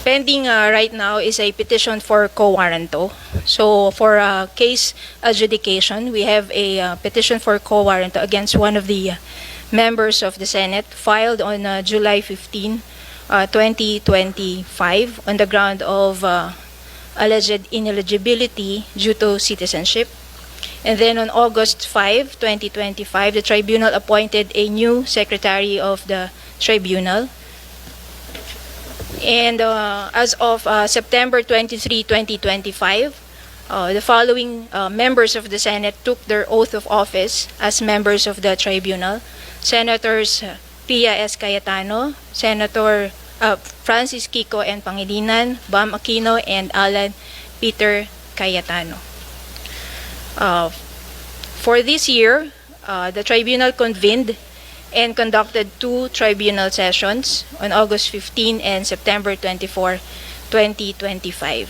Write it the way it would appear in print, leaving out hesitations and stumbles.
pending right now is a petition for Quo Warranto. So for case adjudication, we have a petition for Quo Warranto against one of the members of the Senate filed on July 15, 2025 on the ground of alleged ineligibility due to citizenship. And then on August 5, 2025, the tribunal appointed a new secretary of the tribunal. And as of September 23, 2025, the following members of the Senate took their oath of office as members of the tribunal. Senators Pia S. Cayetano, Senator Francis Kiko N. Pangilinan, Bam Aquino, and Alan Peter Cayetano. For this year, the tribunal convened and conducted 2 tribunal sessions on August 15 and September 24, 2025.